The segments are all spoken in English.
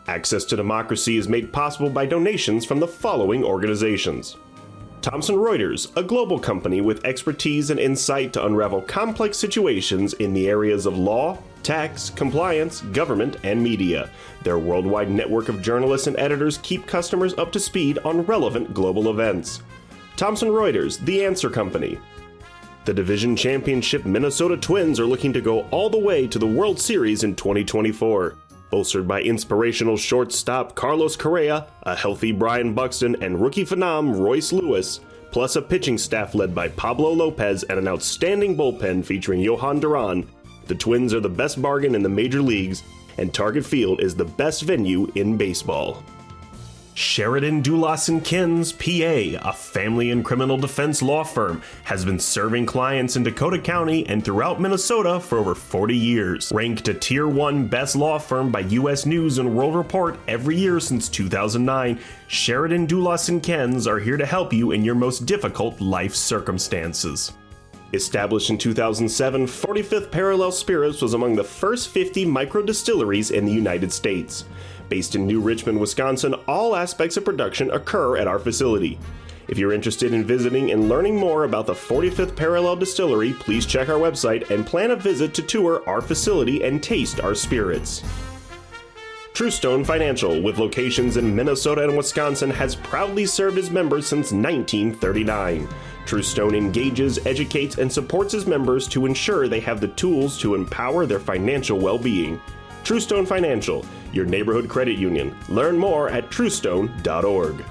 Access to Democracy is made possible by donations from the following organizations. Thomson Reuters, a global company with expertise and insight to unravel complex situations in the areas of law, tax, compliance, government, and media. Their worldwide network of journalists and editors keep customers up to speed on relevant global events. Thomson Reuters, the answer company. The division championship Minnesota Twins are looking to go all the way to the World Series in 2024. Bolstered by inspirational shortstop Carlos Correa, a healthy Brian Buxton, and rookie phenom Royce Lewis, plus a pitching staff led by Pablo Lopez and an outstanding bullpen featuring Johan Duran, the Twins are the best bargain in the major leagues, and Target Field is the best venue in baseball. Sheridan, Dulas and Kins, PA, a family and criminal defense law firm, has been serving clients in Dakota County and throughout Minnesota for over 40 years. Ranked a Tier 1 Best Law Firm by U.S. News and World Report every year since 2009, Sheridan, Dulas and Kins are here to help you in your most difficult life circumstances. Established in 2007, 45th Parallel Spirits was among the first 50 micro distilleries in the United States. Based in New Richmond, Wisconsin, all aspects of production occur at our facility. If you're interested in visiting and learning more about the 45th Parallel Distillery, please check our website and plan a visit to tour our facility and taste our spirits. Truestone Financial, with locations in Minnesota and Wisconsin, has proudly served its members since 1939. Truestone engages, educates, and supports its members to ensure they have the tools to empower their financial well-being. Truestone Financial, your neighborhood credit union. Learn more at truestone.org.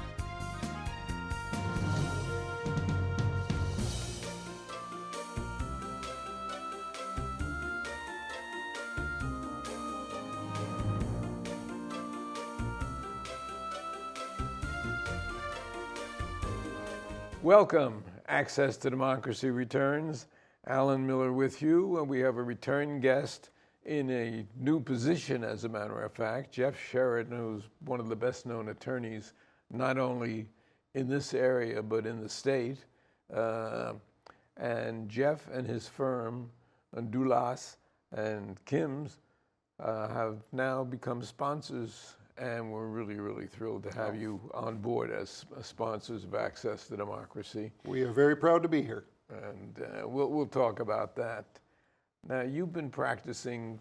Welcome. Access to Democracy returns. Alan Miller with you, and we have a return guest in a new position, as a matter of fact, Jeff Sheridan, who's one of the best-known attorneys, not only in this area, but in the state. And Jeff and his firm, Dulas and Kins, have now become sponsors, and we're really, really thrilled to have you on board as sponsors of Access to Democracy. We are very proud to be here. And we'll talk about that. Now, you've been practicing,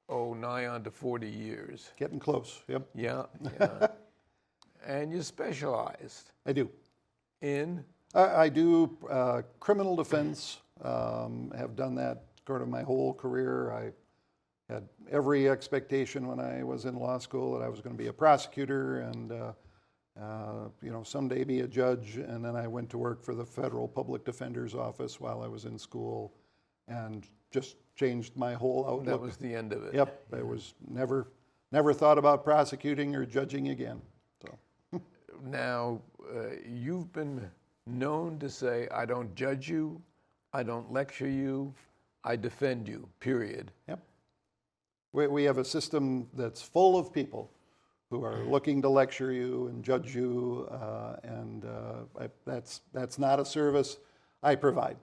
nigh on to 40 years. Getting close, yep. Yeah. And you specialized. I do. In? I do criminal defense. Have done that sort of my whole career. I had every expectation when I was in law school that I was going to be a prosecutor and someday be a judge. And then I went to work for the Federal Public Defender's Office while I was in school, and just changed my whole outlook. That was the end of it. Yep, I was never thought about prosecuting or judging again. So. Now, you've been known to say, I don't judge you, I don't lecture you, I defend you, period. Yep. We have a system that's full of people who are looking to lecture you and judge you, and that's not a service I provide.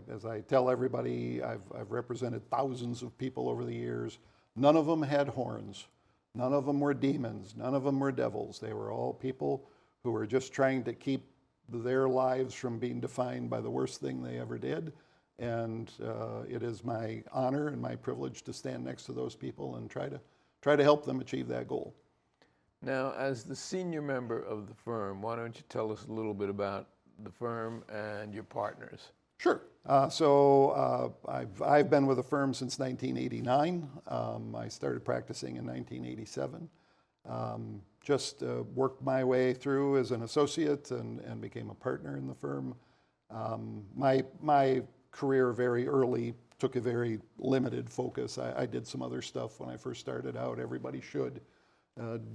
As I tell everybody, I've represented thousands of people over the years. None of them had horns. None of them were demons. None of them were devils. They were all people who were just trying to keep their lives from being defined by the worst thing they ever did. And it is my honor and my privilege to stand next to those people and try to help them achieve that goal. Now, as the senior member of the firm, why don't you tell us a little bit about the firm and your partners? Sure. So I've been with the firm since 1989. I started practicing in 1987. Just worked my way through as an associate and became a partner in the firm. My career very early took a very limited focus. I did some other stuff when I first started out. Everybody should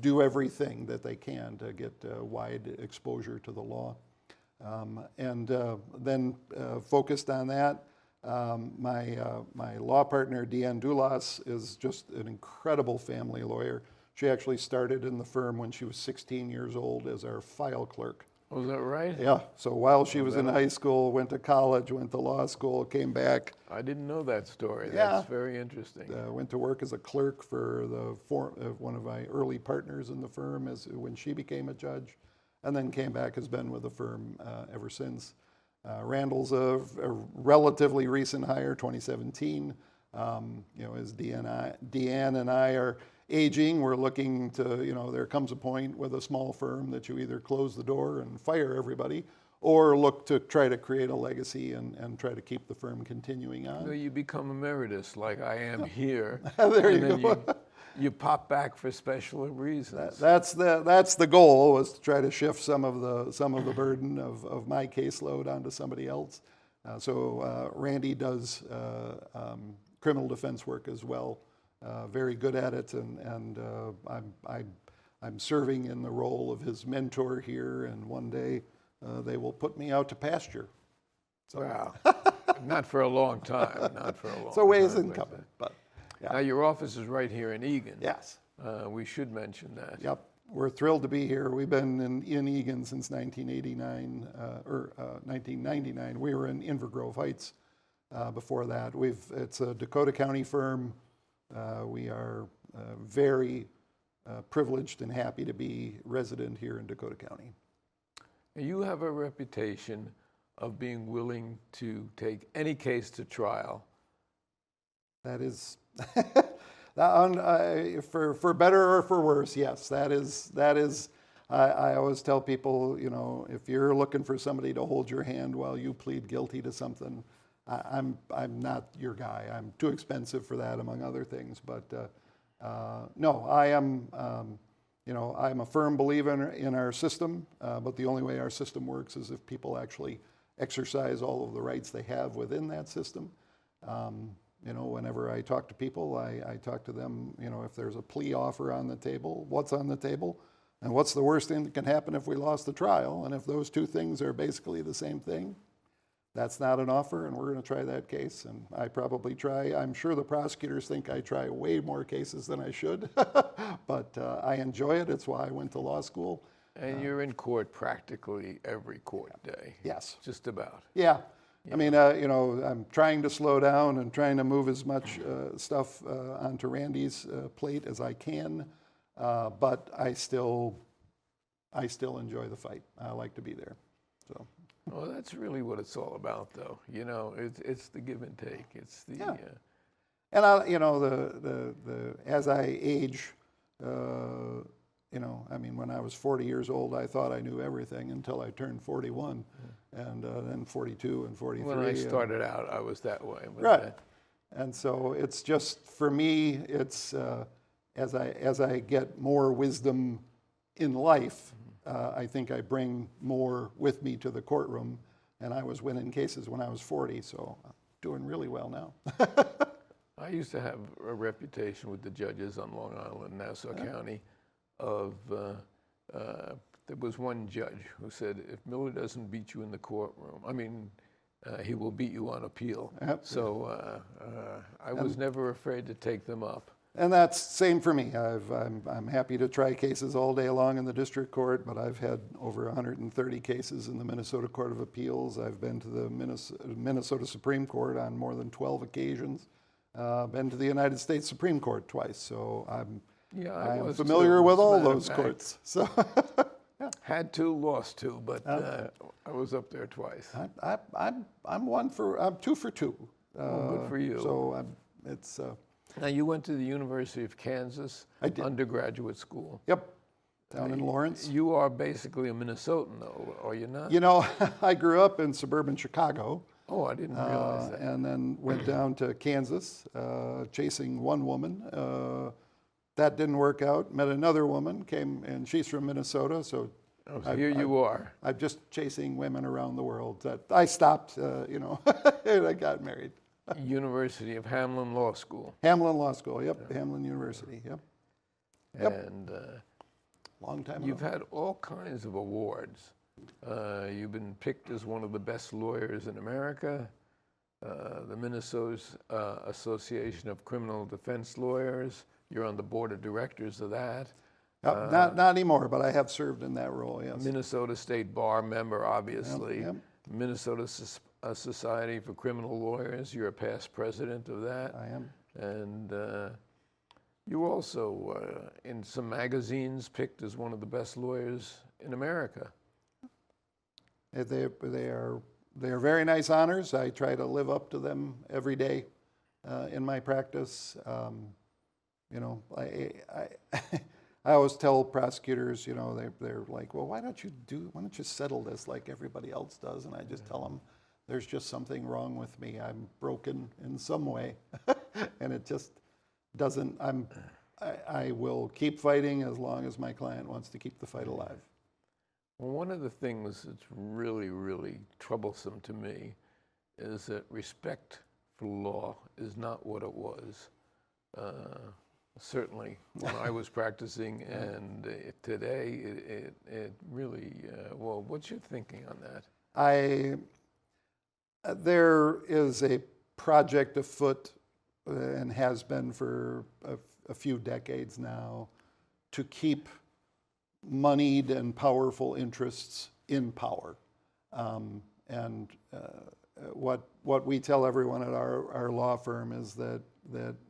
do everything that they can to get wide exposure to the law. And then focused on that. My law partner, DeAnne Dulas, is just an incredible family lawyer. She actually started in the firm when she was 16 years old as our file clerk. Was that right? Yeah, so while she was in high school, went to college, went to law school, came back. I didn't know that story. Yeah. That's very interesting. Went to work as a clerk for one of my early partners in the firm when she became a judge, and then came back, has been with the firm ever since. Randall's a relatively recent hire, 2017. As DeAnne and I are aging, we're looking to, there comes a point with a small firm that you either close the door and fire everybody, or look to try to create a legacy and try to keep the firm continuing on. So you become emeritus like I am here. There and you then go. You pop back for special reasons. That's the goal, was to try to shift some of the burden of my caseload onto somebody else. So Randy does criminal defense work as well. Very good at it, and I'm serving in the role of his mentor here, and one day they will put me out to pasture. So. Wow. Not for a long time, not for a long time. So ways in coming, but yeah. Now your office is right here in Eagan. Yes. We should mention that. Yep. We're thrilled to be here. We've been in Eagan since 1989, or 1999. We were in Invergrove Heights before that. It's a Dakota County firm. We are very privileged and happy to be resident here in Dakota County. You have a reputation of being willing to take any case to trial. That is, for better or for worse, yes. That is. I always tell people, if you're looking for somebody to hold your hand while you plead guilty to something, I'm not your guy. I'm too expensive for that, among other things. But no, I am. I'm a firm believer in our system. But the only way our system works is if people actually exercise all of the rights they have within that system. Whenever I talk to people, I talk to them, if there's a plea offer on the table, what's on the table, and what's the worst thing that can happen if we lost the trial? And if those two things are basically the same thing, that's not an offer, and we're going to try that case. And I probably try, I'm sure the prosecutors think I try way more cases than I should, but I enjoy it. It's why I went to law school. And you're in court practically every court day. Yes. Just about. Yeah. I mean, I'm trying to slow down and trying to move as much stuff onto Randy's plate as I can, but I still enjoy the fight. I like to be there. So. Well, that's really what it's all about, though. It's the give and take. It's the. Yeah. And as I age, when I was 40 years old, I thought I knew everything until I turned 41, and then 42 and 43. When I started out, I was that way. Right. And so it's just, for me, it's as I get more wisdom in life, I think I bring more with me to the courtroom, and I was winning cases when I was 40, so I'm doing really well now. I used to have a reputation with the judges on Long Island, Nassau County, of there was one judge who said, if Miller doesn't beat you in the courtroom, he will beat you on appeal. Yep. So I was never afraid to take them up. And that's same for me. I'm happy to try cases all day long in the district court, but I've had over 130 cases in the Minnesota Court of Appeals. I've been to the Minnesota Supreme Court on more than 12 occasions. Been to the United States Supreme Court twice, so I'm familiar with all those courts. So had to, lost to, but I was up there twice. I'm 2 for 2. Good for you. So it's. Now you went to the University of Kansas undergraduate school. Yep, down in Lawrence. You are basically a Minnesotan, though, are you not? I grew up in suburban Chicago. Oh, I didn't realize that. And then went down to Kansas, chasing one woman. That didn't work out. Met another woman, came, and she's from Minnesota, so. Here you are. I'm just chasing women around the world. I stopped, and I got married. University of Hamlin Law School. Hamlin Law School, yep. Hamlin University, yep. And long time ago. You've had all kinds of awards. You've been picked as one of the best lawyers in America. The Minnesota Association of Criminal Defense Lawyers. You're on the board of directors of that. Not anymore, but I have served in that role, yes. Minnesota State Bar member, obviously. Yep. Minnesota Society for Criminal Lawyers, you're a past president of that. I am. And you also, in some magazines, picked as one of the best lawyers in America. They are very nice honors. I try to live up to them every day in my practice. You know, I always tell prosecutors, you know, they're like, well, why don't you settle this like everybody else does? And I just tell them, there's just something wrong with me. I'm broken in some way, and it just doesn't. I will keep fighting as long as my client wants to keep the fight alive. Well, one of the things that's really, really troublesome to me is that respect for law is not what it was. Certainly when I was practicing, and today it really, well, what's your thinking on that? There is a project afoot, and has been for a few decades now, to keep moneyed and powerful interests in power. What we tell everyone at our law firm is that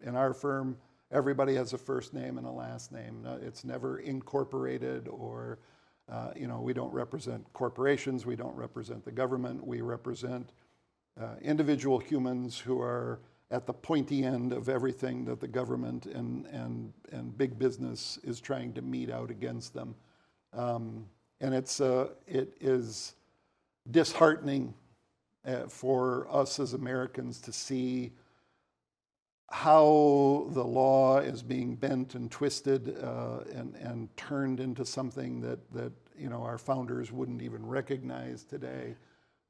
in our firm, everybody has a first name and a last name. It's never incorporated, or we don't represent corporations, we don't represent the government, we represent individual humans who are at the pointy end of everything that the government and big business is trying to mete out against them. And it is disheartening for us as Americans to see how the law is being bent and twisted and turned into something that our founders wouldn't even recognize today.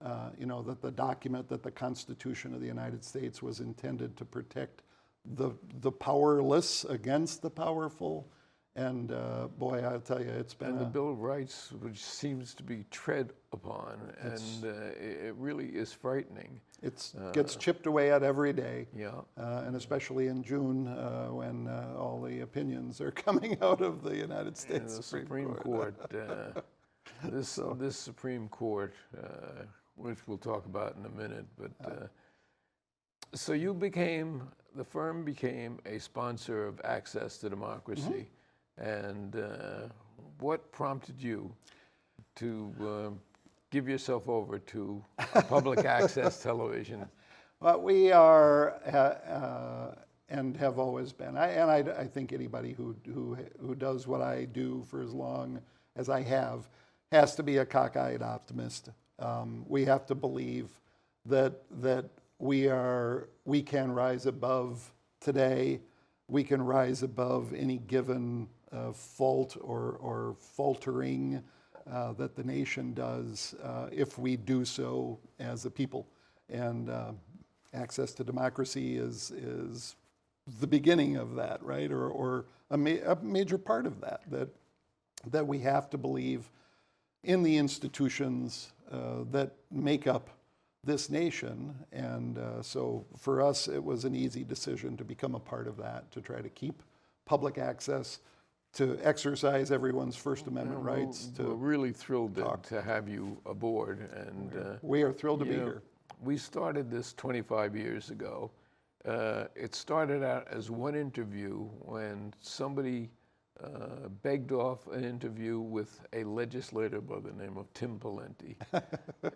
That the document, that the Constitution of the United States was intended to protect the powerless against the powerful. And boy, I'll tell you, it's been. And the Bill of Rights, which seems to be tread upon, and it really is frightening. It gets chipped away at every day. Yeah. And especially in June, when all the opinions are coming out of the United States the Supreme Court. This Supreme Court, which we'll talk about in a minute, but so the firm became a sponsor of Access to Democracy. And what prompted you to give yourself over to public access television? Well, we are and have always been. I think anybody who does what I do for as long as I have has to be a cockeyed optimist. We have to believe that we can rise above today. We can rise above any given fault or faltering that the nation does if we do so as a people. And access to democracy is the beginning of that, right? Or a major part of that we have to believe in the institutions that make up this nation. And so for us, it was an easy decision to become a part of that, to try to keep public access, to exercise everyone's First Amendment rights. We're really thrilled to have you aboard. And we are thrilled to be here. We started this 25 years ago. It started out as one interview when somebody begged off an interview with a legislator by the name of Tim Pawlenty.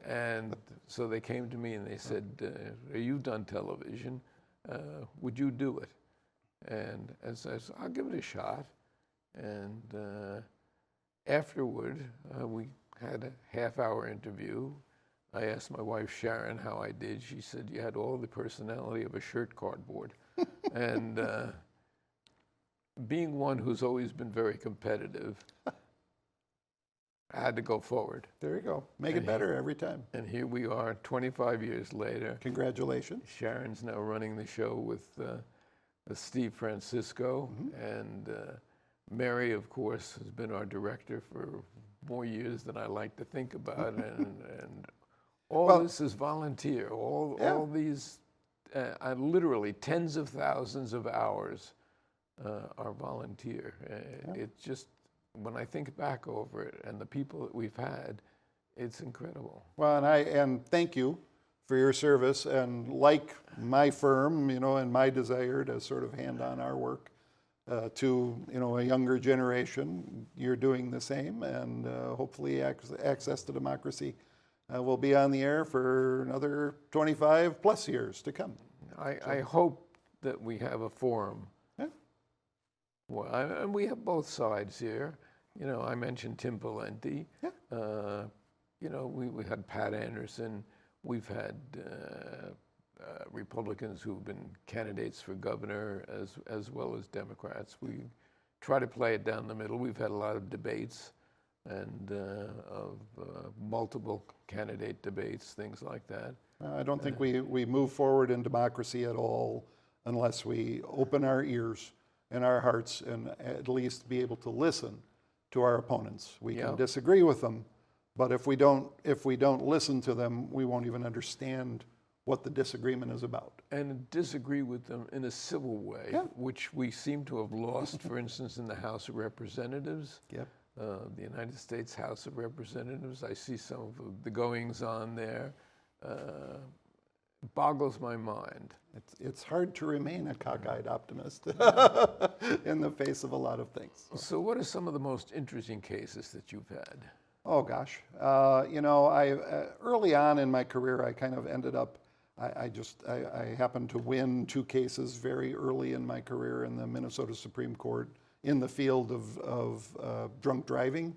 And so they came to me and they said, you've done television, would you do it? And I said, I'll give it a shot. And afterward, we had a half-hour interview. I asked my wife, Sharon, how I did. She said, you had all the personality of a shirt cardboard. And being one who's always been very competitive, I had to go forward. There you go. Make it better every time. And here we are 25 years later. Congratulations. Sharon's now running the show with Steve Francisco. And Mary, of course, has been our director for more years than I like to think about. And all this is volunteer. All these, literally tens of thousands of hours are volunteer. It just when I think back over it and the people that we've had, it's incredible. Well, and thank you for your service. And like my firm, and my desire to sort of hand on our work to a younger generation, you're doing the same, and hopefully Access to Democracy will be on the air for another 25 plus years to come. I hope that we have a forum. Yeah. Well, and we have both sides here. I mentioned Tim Valenti. Yeah. We had Pat Anderson. We've had Republicans who've been candidates for governor as well as Democrats. We try to play it down the middle. We've had a lot of debates and of multiple candidate debates, things like that. I don't think we move forward in democracy at all unless we open our ears and our hearts and at least be able to listen to our opponents. We can disagree with them, but if we don't listen to them, we won't even understand what the disagreement is about. And disagree with them in a civil way, which we seem to have lost, for instance, in the House of Representatives. Yep. The United States House of Representatives, I see some of the goings on there. Boggles my mind. It's hard to remain a cockeyed optimist in the face of a lot of things. So what are some of the most interesting cases that you've had? Oh gosh, early on in my career, I kind of ended up, I happened to win 2 cases very early in my career in the Minnesota Supreme Court in the field of drunk driving.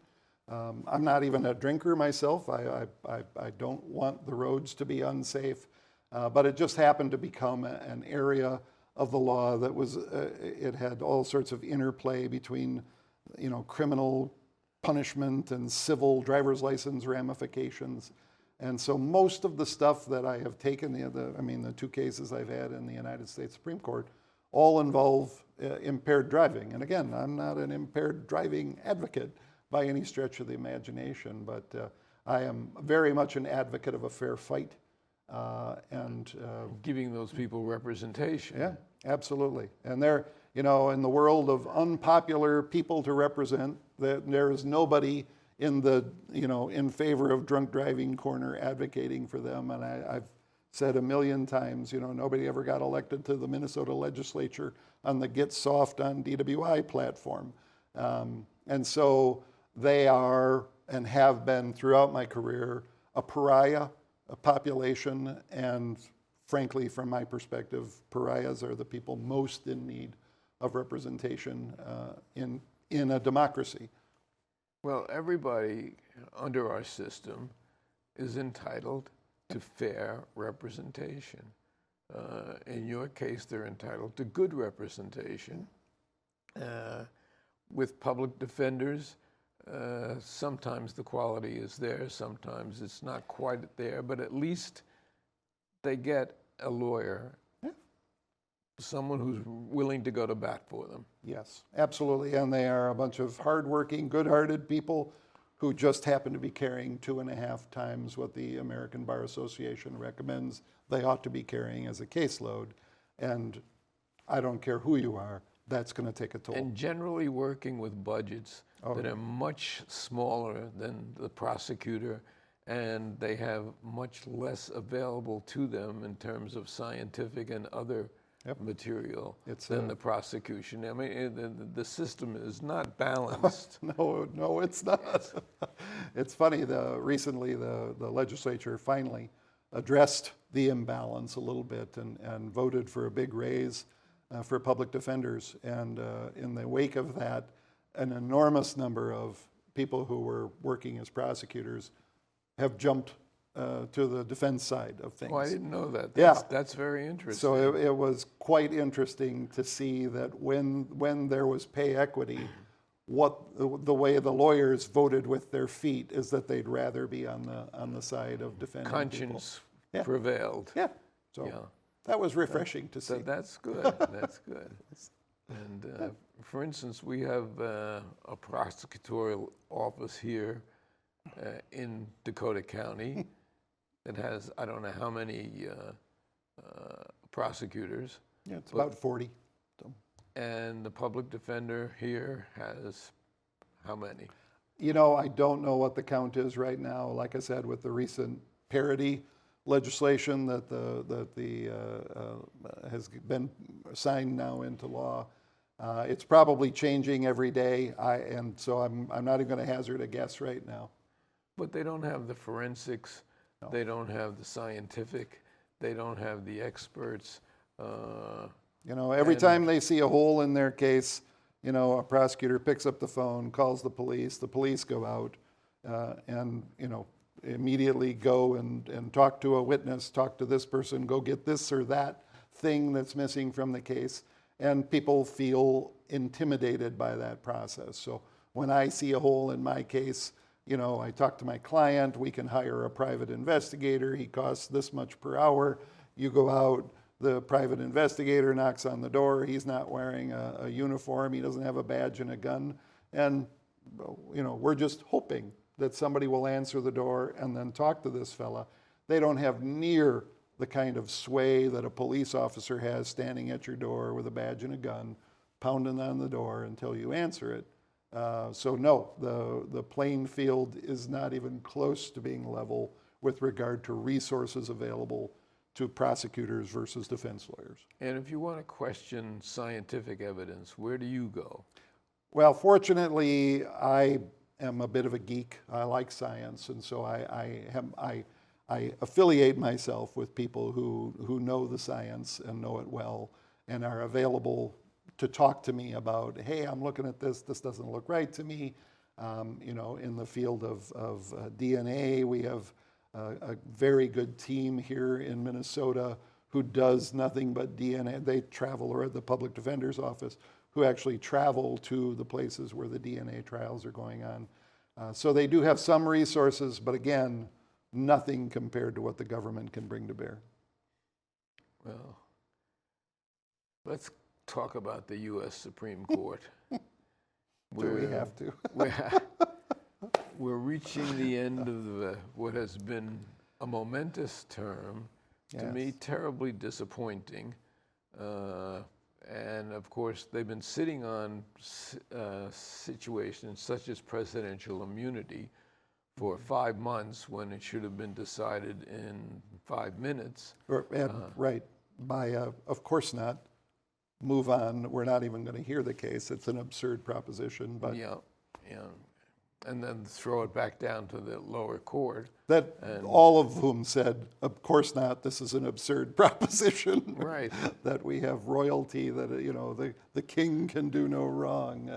I'm not even a drinker myself. I don't want the roads to be unsafe, but it just happened to become an area of the law that was, it had all sorts of interplay between, criminal punishment and civil driver's license ramifications. And so most of the stuff that I have taken, the 2 cases I've had in the United States Supreme Court, all involve impaired driving. And again, I'm not an impaired driving advocate by any stretch of the imagination, but I am very much an advocate of a fair fight. And giving those people representation. Yeah, absolutely. And they're, in the world of unpopular people to represent, there is nobody in the, in favor of drunk driving corner advocating for them. And I've said a million times, nobody ever got elected to the Minnesota legislature on the Get Soft on DWI platform. And so they are and have been throughout my career a pariah, a population, and frankly, from my perspective, pariahs are the people most in need of representation in a democracy. Well, everybody under our system is entitled to fair representation. In your case, they're entitled to good representation. With public defenders, sometimes the quality is there, sometimes it's not quite there, but at least they get a lawyer, someone who's willing to go to bat for them. Yes, absolutely. And they are a bunch of hardworking, good-hearted people who just happen to be carrying 2.5 times what the American Bar Association recommends they ought to be carrying as a caseload. And I don't care who you are, that's going to take a toll. And generally working with budgets that are much smaller than the prosecutor, and they have much less available to them in terms of scientific and other material than the prosecution. I mean, the system is not balanced. No, it's not. It's funny, recently the legislature finally addressed the imbalance a little bit and voted for a big raise for public defenders. And in the wake of that, an enormous number of people who were working as prosecutors have jumped to the defense side of things. Oh, I didn't know that. That's very interesting. So it was quite interesting to see that when there was pay equity, what the way the lawyers voted with their feet is that they'd rather be on the side of defending Conscience people. prevailed. Yeah. So that was refreshing to see. That's good. That's good. And for instance, we have a prosecutorial office here in Dakota County that has, I don't know how many prosecutors. Yeah, it's about 40. So. And the public defender here has How many? You know, I don't know what the count is right now. Like I said, with the recent parity legislation that has been signed now into law, it's probably changing every day. So I'm not even going to hazard a guess right now. But they don't have the forensics. No. They don't have the scientific. They don't have the experts. You know, every time they see a hole in their case, you know, a prosecutor picks up the phone, calls the police go out, and, you know, immediately go and talk to a witness, talk to this person, go get this or that thing that's missing from the case. And people feel intimidated by that process. So when I see a hole in my case, you know, I talk to my client, we can hire a private investigator, he costs this much per hour. You go out, the private investigator knocks on the door, he's not wearing a uniform, he doesn't have a badge and a gun, and, you know, we're just hoping that somebody will answer the door and then talk to this fella. They don't have near the kind of sway that a police officer has standing at your door with a badge and a gun, pounding on the door until you answer it. So no, the playing field is not even close to being level with regard to resources available to prosecutors versus defense lawyers. And if you want to question scientific evidence, where do you go? Well, fortunately, I am a bit of a geek. I like science, and so I affiliate myself with people who know the science and know it well and are available to talk to me about, hey, I'm looking at this doesn't look right to me. You know, in the field of DNA, we have a very good team here in Minnesota who does nothing but DNA. They travel, or at the public defender's office, who actually travel to the places where the DNA trials are going on. So they do have some resources, but again, nothing compared to what the government can bring to bear. Well, let's talk about the U.S. Supreme Court. Do we have to? We're reaching the end of what has been a momentous term, to me terribly disappointing. And of course, they've been sitting on situations such as presidential immunity for 5 months when it should have been decided in 5 minutes. Right. By, of course not, move on. We're not even going to hear the case. It's an absurd proposition. But yeah. And then throw it back down to the lower court. All of whom said, of course not, this is an absurd proposition. Right. That we have royalty, that, you know, the king can do no wrong.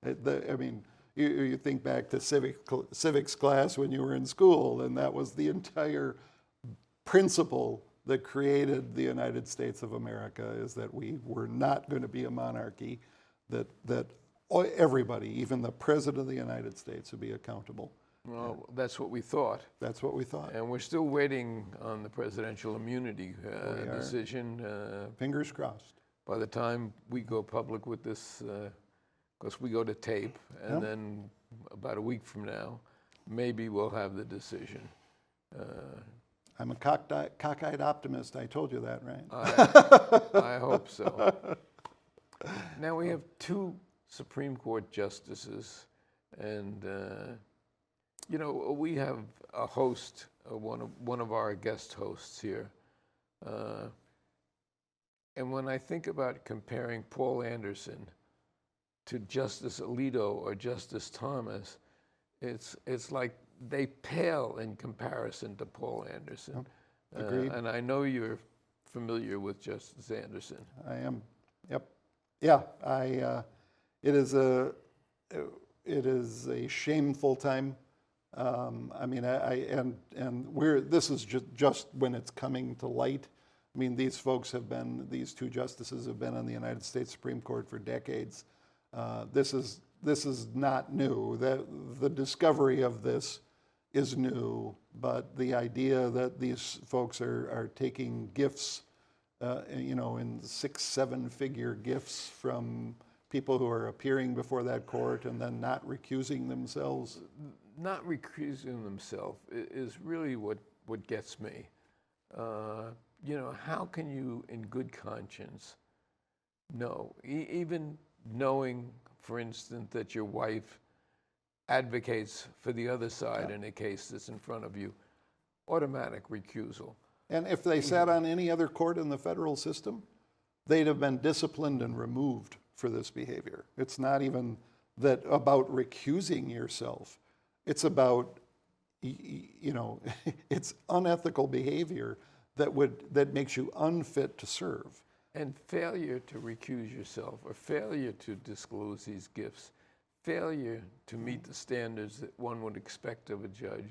I mean, you think back to civics class when you were in school, and that was the entire principle that created the United States of America, is that we were not going to be a monarchy, that everybody, even the President of the United States, would be accountable. Well, that's what we thought. That's what we thought. And we're still waiting on the presidential immunity decision. Fingers crossed. By the time we go public with this, because we go to tape, and then about a week from now, maybe we'll have the decision. I'm a cockeyed optimist. I told you that, right? I hope so. Now we have 2 Supreme Court justices, and you know, we have a host, one of our guest hosts here, and when I think about comparing Paul Anderson to Justice Alito or Justice Thomas, it's like they pale in comparison to Paul Anderson. Agreed. And I know you're familiar with Justice Anderson. I am. Yep. Yeah. It is a shameful time. I mean, this is just when it's coming to light. I mean, these 2 justices have been on the United States Supreme Court for decades. This is not new. The discovery of this is new, but the idea that these folks are taking gifts, you know, in 6-7 figure gifts from people who are appearing before that court and then not recusing themselves. Not recusing themselves is really what gets me. You know, how can you, in good conscience, know, even knowing, for instance, that your wife advocates for the other side in a case that's in front of you, automatic recusal. And if they sat on any other court in the federal system, they'd have been disciplined and removed for this behavior. It's not even that about recusing yourself. It's about, it's unethical behavior that makes you unfit to serve. And failure to recuse yourself, or failure to disclose these gifts, failure to meet the standards that one would expect of a judge,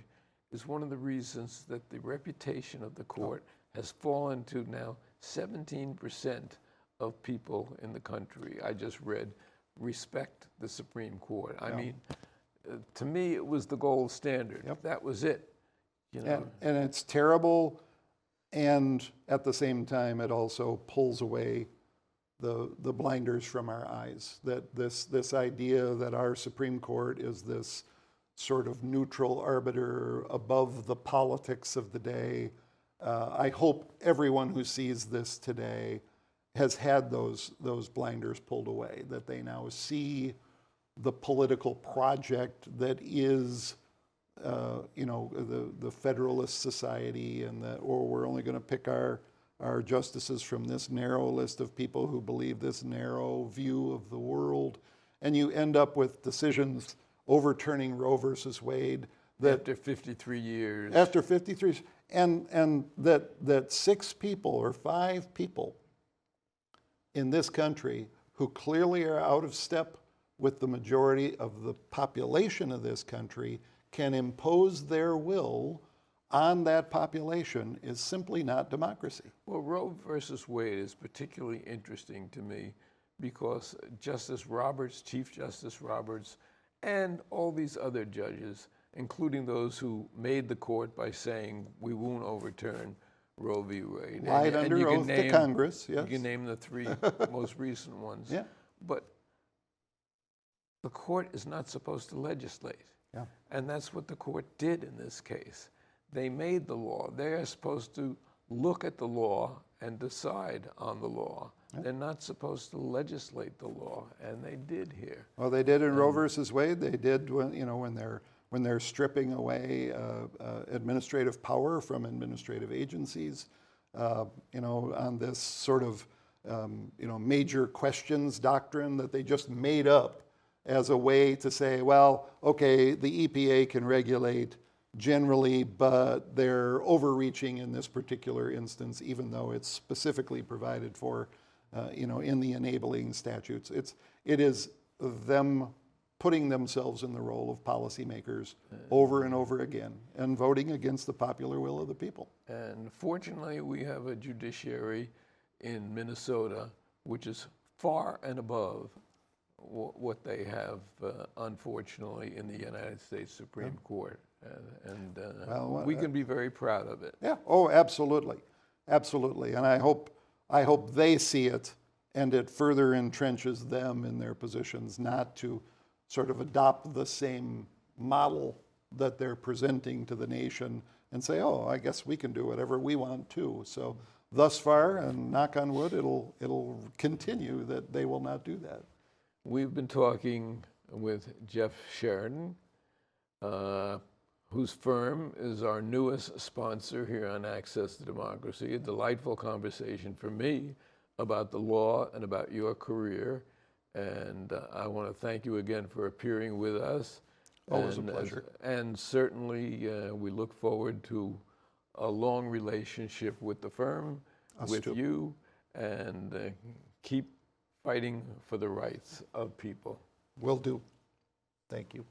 is one of the reasons that the reputation of the court has fallen to now 17% of people in the country, I just read, respect the Supreme Court. I mean, to me, it was the gold standard. That was it. And it's terrible, and at the same time, it also pulls away the blinders from our eyes. That this idea that our Supreme Court is this sort of neutral arbiter above the politics of the day. I hope everyone who sees this today has had those blinders pulled away, that they now see the political project that is, the Federalist Society, and that, or we're only going to pick our justices from this narrow list of people who believe this narrow view of the world, and you end up with decisions overturning Roe versus Wade. That after 53 years. After 53, and that 6 people or 5 people in this country who clearly are out of step with the majority of the population of this country can impose their will on that population is simply not democracy. Well, Roe versus Wade is particularly interesting to me because Justice Roberts, Chief Justice Roberts, and all these other judges, including those who made the court by saying we won't overturn Roe v. Wade. Lied under oath to Congress, yes. You can name the 3 most recent ones. Yeah. But the court is not supposed to legislate. Yeah. And that's what the court did in this case. They made the law. They are supposed to look at the law and decide on the law. Yeah. They're not supposed to legislate the law, and they did here. Well, they did in Roe versus Wade. They did when they're stripping away administrative power from administrative agencies, on this sort of major questions doctrine that they just made up as a way to say, well, okay, the EPA can regulate generally, but they're overreaching in this particular instance, even though it's specifically provided for, in the enabling statutes. It is them putting themselves in the role of policymakers over and over again and voting against the popular will of the people. And fortunately, we have a judiciary in Minnesota which is far and above what they have, unfortunately, in the United States Supreme Court. And we can be very proud of it. Yeah, oh, absolutely. Absolutely. And I hope they see it and it further entrenches them in their positions, not to sort of adopt the same model that they're presenting to the nation and say, oh, I guess we can do whatever we want too. So thus far, and knock on wood, it'll continue that they will not do that. We've been talking with Jeff Sheridan, whose firm is our newest sponsor here on Access to Democracy. A delightful conversation for me about the law and about your career. And I want to thank you again for appearing with us. Always a pleasure. And certainly we look forward to a long relationship with the firm, with you, and keep fighting for the rights of people. Will do. Thank you.